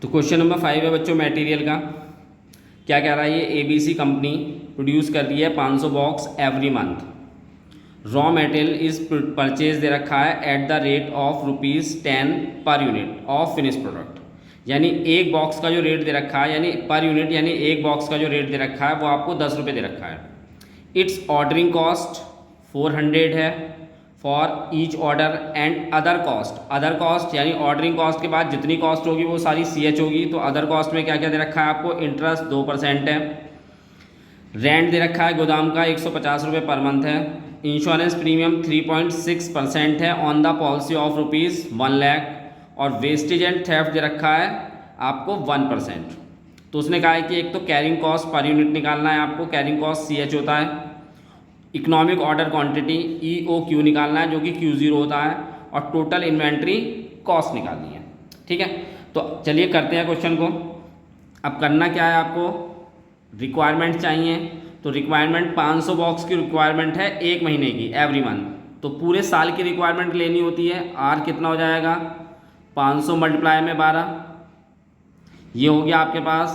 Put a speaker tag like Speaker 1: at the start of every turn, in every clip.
Speaker 1: तो question number 5 है बच्चों मटेरियल का। क्या कह रहा है ये, ABC कंपनी प्रोड्यूस कर रही है 500 box every month. Raw material is purchase दे रखा है at the rate of ₹10 per unit of finish product. यानी एक बॉक्स का जो रेट दे रखा है, यानी पर यूनिट, यानी एक बॉक्स का जो रेट दे रखा है वो आपको 10 रुपये दे रखा है। इट्स ऑर्डरिंग कॉस्ट 400 है for each order and other cost यानी ऑर्डरिंग कॉस्ट के बाद जितनी कॉस्ट होगी वो सारी CH होगी। तो अदर कॉस्ट में क्या क्या दे रखा है आपको, इंटरेस्ट 2% है, रेंट दे रखा है गोदाम का 150 रुपये पर मंथ है, इंश्योरेंस प्रीमियम 3.6% है on the policy of ₹1 lakh, और वेस्टेज एंड थेफ्ट दे रखा है आपको 1%। तो उसने कहा है कि एक तो कैरिंग कॉस्ट पर यूनिट निकालना है आपको, कैरिंग कॉस्ट CH होता है, इकोनॉमिक ऑर्डर क्वांटिटी EOQ निकालना है जो कि Q0 होता है, और टोटल इन्वेंट्री कॉस्ट निकालनी है। ठीक है, तो चलिए करते हैं क्वेश्चन को। अब करना क्या है आपको, रिक्वायरमेंट चाहिए। तो रिक्वायरमेंट 500 बॉक्स की रिक्वायरमेंट है एक महीने की एवरी मंथ। तो पूरे साल की रिक्वायरमेंट लेनी होती है। R कितना हो जाएगा, 500 मल्टीप्लाई में 12, ये हो गया आपके पास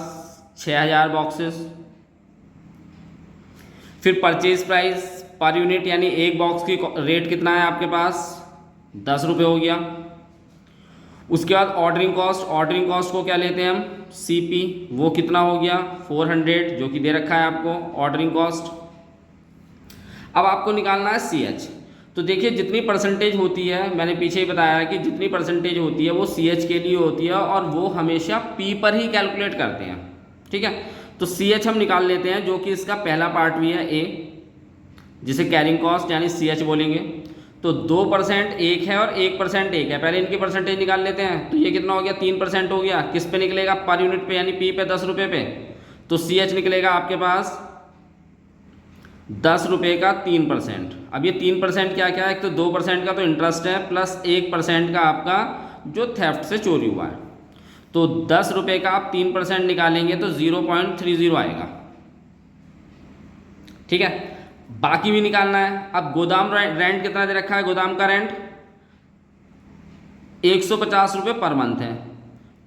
Speaker 1: 6000 बॉक्सेस। फिर परचेज प्राइस पर यूनिट यानी एक बॉक्स की रेट कितना है आपके पास, 10 रुपये हो गया। उसके बाद ऑर्डरिंग कॉस्ट को क्या लेते हैं हम, CP, वो कितना हो गया 400 जो कि दे रखा है आपको ऑर्डरिंग कॉस्ट। अब आपको निकालना है CH। तो देखिए जितनी परसेंटेज होती है, मैंने पीछे ही बताया कि जितनी परसेंटेज होती है वो CH के लिए होती है, और वो हमेशा P पर ही कैलकुलेट करते हैं। ठीक है, तो CH हम निकाल लेते हैं जो कि इसका पहला पार्ट भी है A, जिसे कैरिंग कॉस्ट यानी CH बोलेंगे। तो 2% एक है और 1% एक है, पहले इनकी परसेंटेज निकाल लेते हैं। तो ये कितना हो गया, 3% हो गया। किस पे निकलेगा, पर यूनिट पे यानी P पे 10 रुपये पे। तो CH निकलेगा आपके पास 10 रुपये का 3%। अब ये 3% क्या क्या है, एक तो 2% का तो इंटरेस्ट है, प्लस 1% का आपका जो थेफ्ट से चोरी हुआ है। तो 10 रुपये का आप 3% निकालेंगे तो 0.30 आएगा। ठीक है, बाकी भी निकालना है। अब गोदाम रेंट कितना दे रखा है, गोदाम का रेंट 150 रुपये पर मंथ है।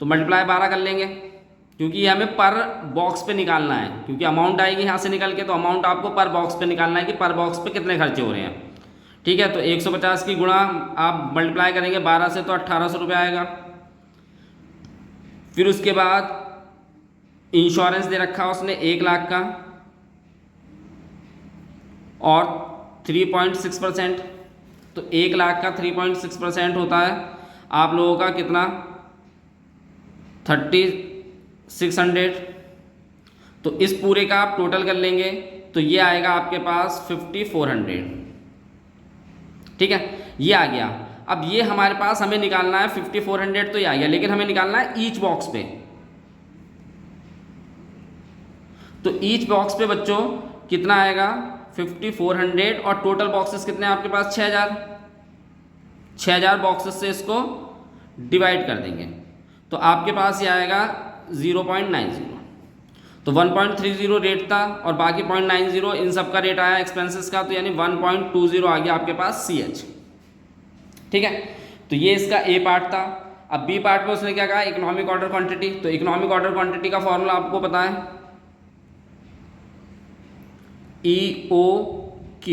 Speaker 1: तो मल्टीप्लाई 12 कर लेंगे, क्योंकि ये हमें पर बॉक्स पे निकालना है, क्योंकि अमाउंट आएगी यहाँ से निकल के, तो अमाउंट आपको पर बॉक्स पे निकालना है कि पर बॉक्स पे कितने खर्चे हो रहे हैं। ठीक है, तो 150 की गुणा आप मल्टीप्लाई करेंगे 12 से तो 1800 रुपये आएगा। फिर उसके बाद इंश्योरेंस दे रखा है उसने 1 लाख का और 3.6%। तो 1 लाख का 3.6% होता है आप लोगों का कितना, 3600। तो इस पूरे का आप टोटल कर लेंगे तो ये आएगा आपके पास 5400। ठीक है, ये आ गया। अब ये हमारे पास हमें निकालना है 5400, तो ये आ गया, लेकिन हमें निकालना है ईच बॉक्स पे। तो ईच बॉक्स पे बच्चों कितना आएगा, 5400, और टोटल बॉक्सेस कितने हैं आपके पास, 6000 बॉक्सेस से इसको डिवाइड कर देंगे तो आपके पास ये आएगा 0.90। तो 1.30 रेट था और बाकी 0.90 इन सब का रेट आया एक्सपेंसेस का, तो यानी 1.20 आ गया आपके पास CH। ठीक है, तो ये इसका A पार्ट था। अब B पार्ट में उसने क्या कहा, इकोनॉमिक ऑर्डर क्वांटिटी। तो इकोनॉमिक ऑर्डर क्वांटिटी का फॉर्मूला आपको पता है, EOQ,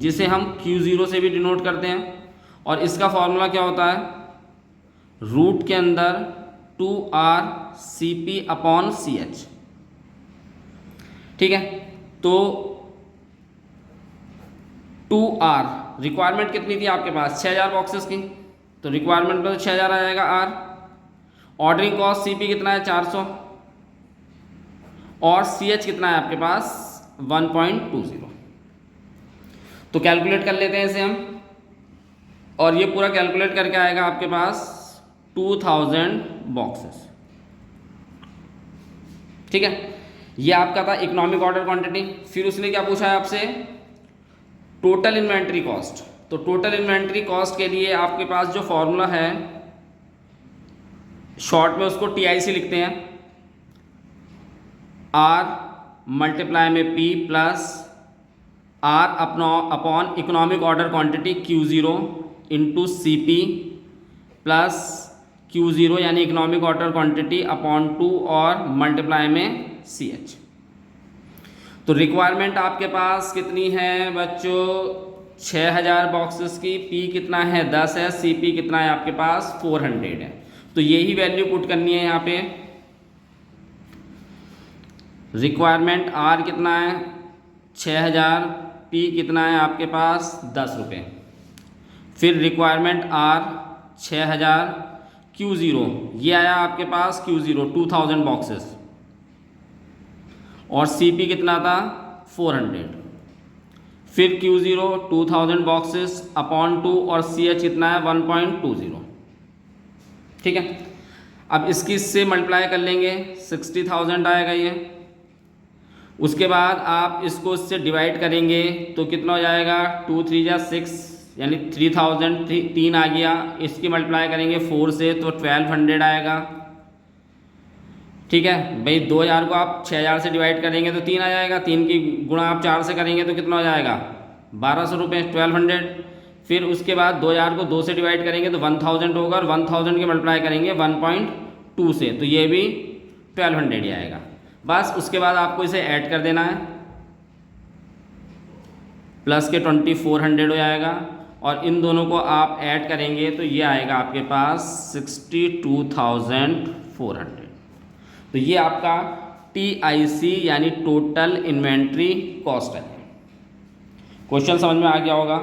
Speaker 1: जिसे हम Q0 से भी डिनोट करते हैं, और इसका फॉर्मूला क्या होता है, रूट के अंदर 2R CP/CH। ठीक है, तो 2R रिक्वायरमेंट कितनी थी आपके पास, 6000 बॉक्सेस की, तो रिक्वायरमेंट में तो 6000 आ जाएगा R। ऑर्डरिंग कॉस्ट CP कितना है, 400, और CH कितना है आपके पास 1.20। तो कैलकुलेट कर लेते हैं इसे हम, और ये पूरा कैलकुलेट करके आएगा आपके पास 2000 बॉक्सेस। ठीक है, ये आपका था इकोनॉमिक ऑर्डर क्वांटिटी। फिर उसने क्या पूछा है आपसे, टोटल इन्वेंट्री कॉस्ट। तो टोटल इन्वेंट्री कॉस्ट के लिए आपके पास जो फॉर्मूला है, शॉर्ट में उसको TIC लिखते हैं, R मल्टीप्लाई में P plus R upon economic order quantity Q0 into CP plus Q0 यानी इकोनॉमिक ऑर्डर क्वांटिटी अपॉन 2 और मल्टीप्लाई में CH। तो रिक्वायरमेंट आपके पास कितनी है बच्चों, 6000 बॉक्सेस की। P कितना है 10 है, CP कितना है आपके पास 400 है। तो यही वैल्यू पुट करनी है यहाँ पे। रिक्वायरमेंट R कितना है 6000, P कितना है आपके पास 10 रुपये। फिर रिक्वायरमेंट R 6000, Q0 ये आया आपके पास Q0 2000 बॉक्सेस, और CP कितना था 400। फिर Q0 2000 बॉक्सेस अपॉन 2 और CH कितना है 1.20। ठीक है, अब इसकी इससे मल्टीप्लाई कर लेंगे 60,000 आएगा ये। उसके बाद आप इसको इससे डिवाइड करेंगे तो कितना हो जाएगा 2 3 जा 6 यानी 3000 3 आ गया। इसकी मल्टीप्लाई करेंगे 4 से तो 1200 आएगा। ठीक है भाई, 2000 को आप 6000 से डिवाइड करेंगे तो 3 आ जाएगा, 3 की गुणा आप 4 से करेंगे तो कितना हो जाएगा 1200 रुपये 1200। फिर उसके बाद 2000 को 2 से डिवाइड करेंगे तो 1000 होगा, और 1000 के मल्टीप्लाई करेंगे 1.2 से तो ये भी 1200 ही आएगा। बस उसके बाद आपको इसे ऐड कर देना है, प्लस के 2400 हो जाएगा, और इन दोनों को आप ऐड करेंगे तो ये आएगा आपके पास 62,400। तो ये आपका TIC यानी टोटल इन्वेंट्री कॉस्ट है। क्वेश्चन समझ में आ गया होगा।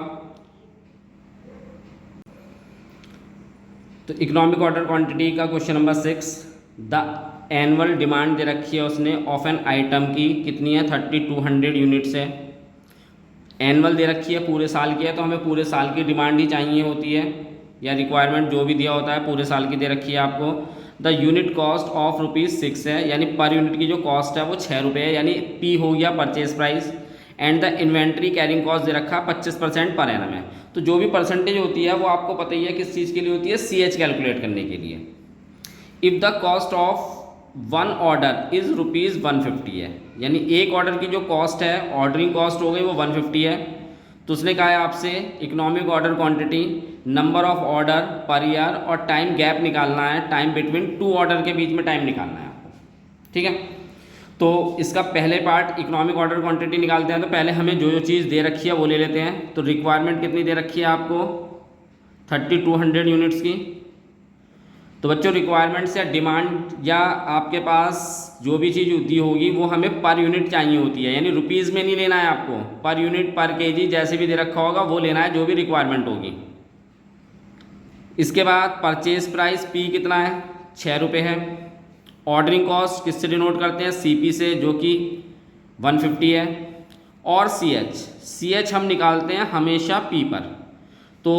Speaker 1: तो इकोनॉमिक ऑर्डर क्वांटिटी का question number 6, the annual demand दे रखी है उसने ऑफ एन आइटम की, कितनी है 3200 यूनिट्स है। एनुअल दे रखी है, पूरे साल की है, तो हमें पूरे साल की डिमांड ही चाहिए होती है, या रिक्वायरमेंट जो भी दिया होता है पूरे साल की दे रखी है आपको। द यूनिट कॉस्ट ऑफ ₹6 है, यानी पर यूनिट की जो कॉस्ट है वो 6 रुपये है, यानी P हो गया purchase price. And the inventory carrying cost दे रखा 25% पर एनम है। तो जो भी परसेंटेज होती है वो आपको पता ही है किस चीज़ के लिए होती है, CH कैलकुलेट करने के लिए। If the cost of 1 order is ₹150 है, यानी एक ऑर्डर की जो कॉस्ट है, ऑर्डरिंग कॉस्ट हो गई वो 150 है। तो उसने कहा है आपसे economic order quantity, number of order per year और टाइम गैप निकालना है, टाइम बिटवीन 2 ऑर्डर के बीच में टाइम निकालना है आपको। ठीक है, तो इसका पहले पार्ट इकोनॉमिक ऑर्डर क्वांटिटी निकालते हैं। तो पहले हमें जो जो चीज़ दे रखी है वो ले लेते हैं। तो रिक्वायरमेंट कितनी दे रखी है आपको 3200 यूनिट्स की। तो बच्चों रिक्वायरमेंट्स या डिमांड या आपके पास जो भी चीज़ दी होगी वो हमें पर यूनिट चाहिए होती है, यानी रुपीज़ में नहीं लेना है आपको, पर यूनिट पर केजी जैसे भी दे रखा होगा वो लेना है जो भी रिक्वायरमेंट होगी। इसके बाद परचेज प्राइस P कितना है 6 रुपये है। ऑर्डरिंग कॉस्ट किससे डिनोट करते हैं CP से, जो कि 150 है। और CH हम निकालते हैं हमेशा P पर। तो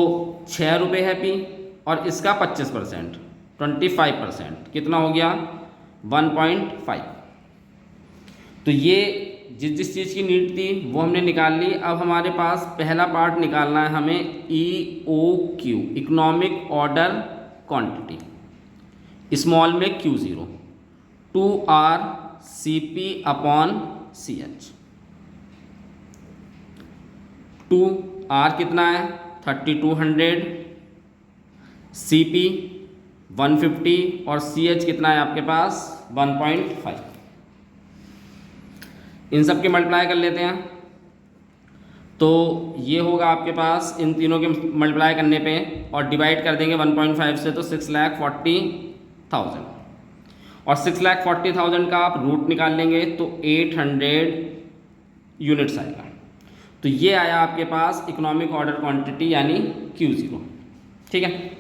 Speaker 1: 6 रुपये है P और इसका 25% 25% कितना हो गया 1.5। तो ये जिस चीज़ की नीड थी वो हमने निकाल ली। अब हमारे पास पहला पार्ट निकालना है हमें EOQ, economic order quantity, small में Q0 2R CP upon CH। 2R कितना है 3200, CP 150 और CH कितना है आपके पास 1.5। इन सब के मल्टीप्लाई कर लेते हैं। तो ये होगा आपके पास इन तीनों के मल्टीप्लाई करने पे और डिवाइड कर देंगे 1.5 से, तो 6,40,000 और 6,40,000 का आप रूट निकाल लेंगे तो 800 यूनिट्स आएगा। तो ये आया आपके पास इकोनॉमिक ऑर्डर क्वांटिटी यानी Q0। ठीक है,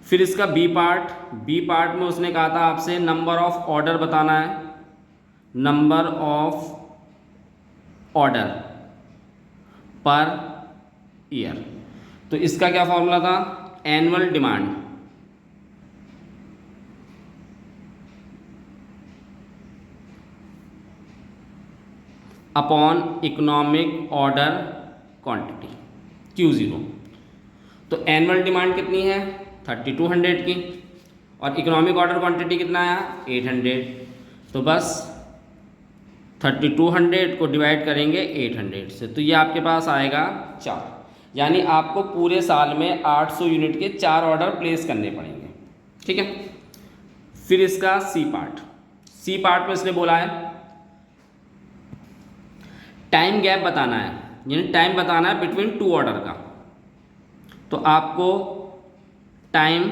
Speaker 1: फिर इसका बी पार्ट में उसने कहा था आपसे नंबर ऑफ ऑर्डर बताना है, number of order per year. तो इसका क्या फॉर्मूला था, annual demand upon economic order quantity Q0। तो एनुअल डिमांड कितनी है 3200 की और इकोनॉमिक ऑर्डर क्वांटिटी कितना आया 800। तो बस 3200 को डिवाइड करेंगे 800 से, तो ये आपके पास आएगा 4, यानी आपको पूरे साल में 800 यूनिट के 4 ऑर्डर प्लेस करने पड़ेंगे। ठीक है। फिर इसका सी पार्ट, सी पार्ट में इसने बोला है टाइम गैप बताना है, यानी टाइम बताना है बिटवीन टू ऑर्डर का। तो आपको टाइम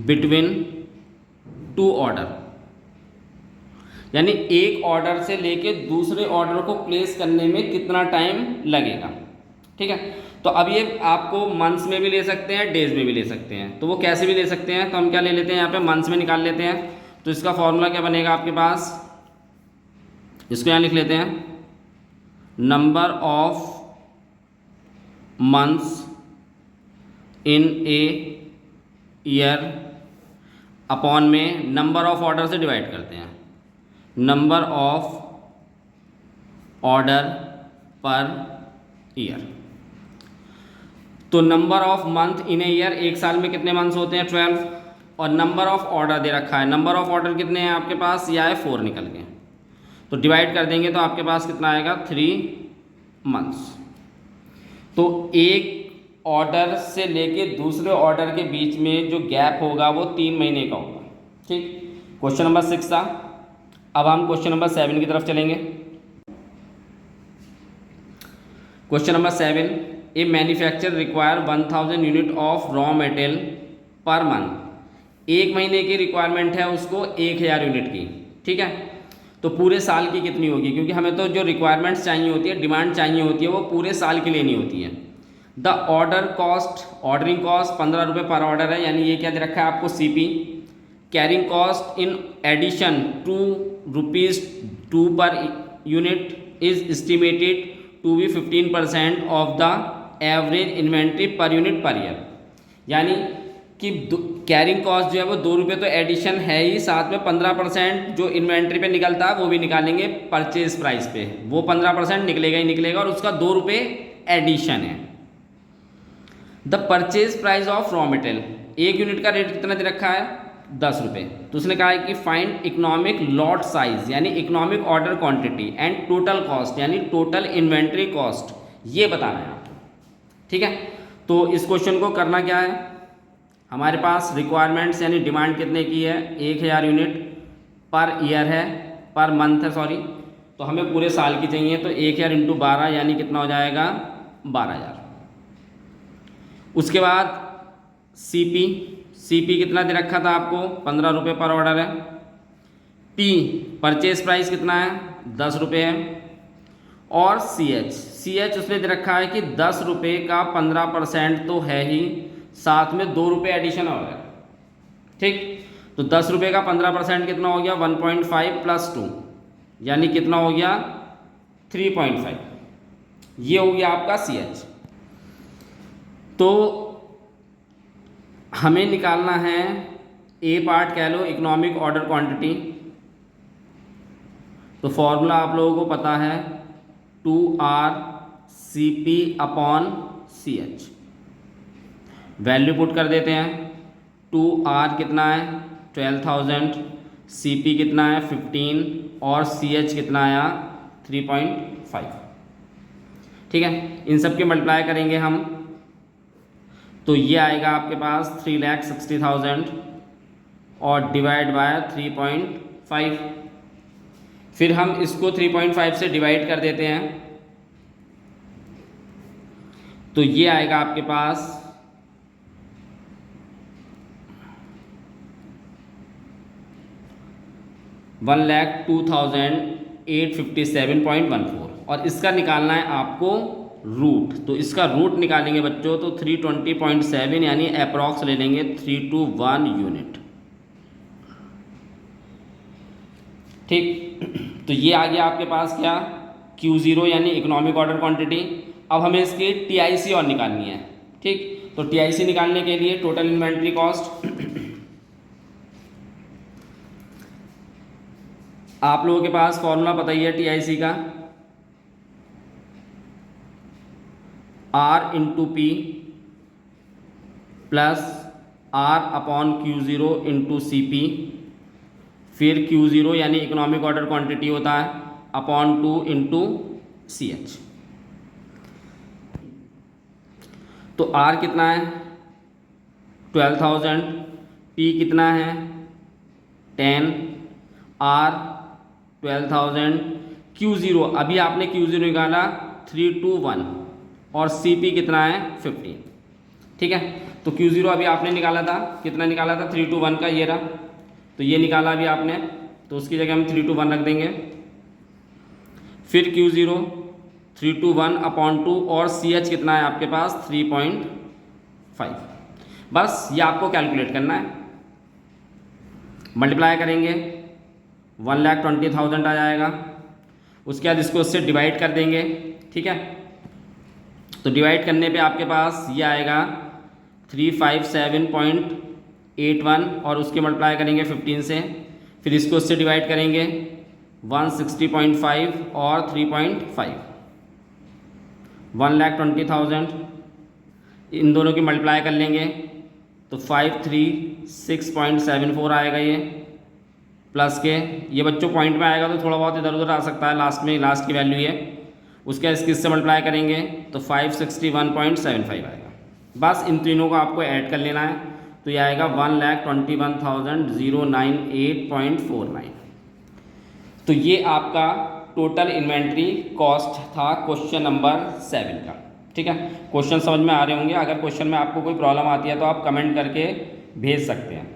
Speaker 1: बिटवीन टू ऑर्डर, यानी एक ऑर्डर से लेके दूसरे ऑर्डर को प्लेस करने में कितना टाइम लगेगा। ठीक है, तो अब ये आपको मंथ्स में भी ले सकते हैं, डेज में भी ले सकते हैं, तो वो कैसे भी ले सकते हैं। तो हम क्या ले लेते हैं, यहाँ पे मंथ्स में निकाल लेते हैं। तो इसका फॉर्मूला क्या बनेगा आपके पास, इसको यहाँ लिख लेते हैं, number of months in a year upon में नंबर ऑफ ऑर्डर से डिवाइड करते हैं, number of order per year. तो number of month in a year, एक साल में कितने मंथ्स होते हैं 12, और नंबर ऑफ ऑर्डर दे रखा है, नंबर ऑफ ऑर्डर कितने हैं आपके पास, या है 4 निकल गए। तो डिवाइड कर देंगे तो आपके पास कितना आएगा 3 मंथ्स। तो एक ऑर्डर से लेके दूसरे ऑर्डर के बीच में जो गैप होगा वो 3 महीने का होगा। ठीक, क्वेश्चन नंबर 6 था। अब हम क्वेश्चन नंबर 7 की तरफ चलेंगे। Question number 7, A manufacture require 1000 unit of raw material per month. एक महीने की रिक्वायरमेंट है उसको 1000 यूनिट की। ठीक है, तो पूरे साल की कितनी होगी, क्योंकि हमें तो जो रिक्वायरमेंट्स चाहिए होती है, डिमांड चाहिए होती है, वो पूरे साल के लिए नहीं होती है। The order cost, ordering cost 15 रुपये पर ऑर्डर है, यानी ये क्या दे रखा है आपको CP। Carrying cost in addition ₹2 per unit is estimated to be 15% of the average inventory per unit per year. यानी कि कैरिंग कॉस्ट जो है वो ₹2 तो एडिशन है ही, साथ में 15% जो इन्वेंट्री पे निकलता है वो भी निकालेंगे परचेज प्राइस पे, वो 15% निकलेगा ही निकलेगा, और उसका ₹2 एडिशन है। The purchase price of raw material, एक यूनिट का रेट कितना दे रखा है ₹10। तो उसने कहा है कि फाइंड इकोनॉमिक लॉट साइज, यानी economic order quantity, and total cost, यानी टोटल इन्वेंट्री कॉस्ट, ये बताना है आपको। ठीक है, तो इस क्वेश्चन को करना क्या है, हमारे पास रिक्वायरमेंट्स यानी डिमांड कितने की है 1000 यूनिट पर ईयर है, पर मंथ है सॉरी, तो हमें पूरे साल की चाहिए। तो 1000 इंटू 12 यानी कितना हो जाएगा 12000। उसके बाद CP कितना दे रखा था आपको 15 रुपये पर ऑर्डर है। P परचेज प्राइस कितना है ₹10 है। और CH उसने दे रखा है कि ₹10 का 15% तो है ही, साथ में ₹2 एडिशन हो रहा है। ठीक, तो ₹10 का 15% कितना हो गया 1.5 + 2, यानी कितना हो गया 3.5। ये हो गया आपका CH। तो हमें निकालना है ए पार्ट, कह लो इकोनॉमिक ऑर्डर क्वांटिटी। तो फॉर्मूला आप लोगों को पता है 2RCP/CH। वैल्यू पुट कर देते हैं, 2R कितना है 12,000, CP कितना है 15 और CH कितना आया 3.5। ठीक है, इन सब के मल्टीप्लाई करेंगे हम, तो ये आएगा आपके पास 3,60,000 और डिवाइड बाय 3.5। फिर हम इसको 3.5 से डिवाइड कर देते हैं, तो ये आएगा आपके पास 1,02,857.14, और इसका निकालना है आपको रूट। तो इसका रूट निकालेंगे बच्चों, तो 320.7 यानी अप्रॉक्स ले लेंगे 321 यूनिट। ठीक, तो ये आ गया आपके पास क्या Q0 यानी इकोनॉमिक ऑर्डर क्वांटिटी। अब हमें इसकी TIC और निकालनी है। ठीक, तो TIC निकालने के लिए टोटल इन्वेंट्री कॉस्ट, आप लोगों के पास फॉर्मूला पता ही है TIC का, R × P + R/Q0 × CP, फिर Q0 यानी इकोनॉमिक ऑर्डर क्वांटिटी होता है /2 × CH। तो आर कितना है 12,000, पी कितना है 10, आर 12,000, Q0 अभी आपने Q0 निकाला 321 और CP कितना है 15, ठीक है। तो Q0 अभी आपने निकाला था, कितना निकाला था 321 का, ये रहा, तो ये निकाला अभी आपने, तो उसकी जगह हम 321 रख देंगे। फिर Q0 321/2 और CH कितना है आपके पास 3.5। बस ये आपको कैलकुलेट करना है, मल्टीप्लाई करेंगे 1,20,000 आ जाएगा। उसके बाद इसको उससे डिवाइड कर देंगे, ठीक है। तो डिवाइड करने पे आपके पास ये आएगा 357.81 और उसके मल्टीप्लाई करेंगे 15 से, फिर इसको उससे डिवाइड करेंगे 160.5 और 3.5, 1,20,000 इन दोनों की मल्टीप्लाई कर लेंगे तो 536.74 आएगा ये, प्लस के ये बच्चों पॉइंट में आएगा तो थोड़ा बहुत इधर उधर आ सकता है, लास्ट में लास्ट की वैल्यू ये, उसके इससे मल्टीप्लाई करेंगे तो 561.75 आएगा। बस इन तीनों को आपको ऐड कर लेना है, तो ये आएगा 1,21,098.49। तो ये आपका टोटल इन्वेंट्री कॉस्ट था क्वेश्चन नंबर 7 का, ठीक है। क्वेश्चन समझ में आ रहे होंगे। अगर क्वेश्चन में आपको कोई प्रॉब्लम आती है तो आप कमेंट करके भेज सकते हैं।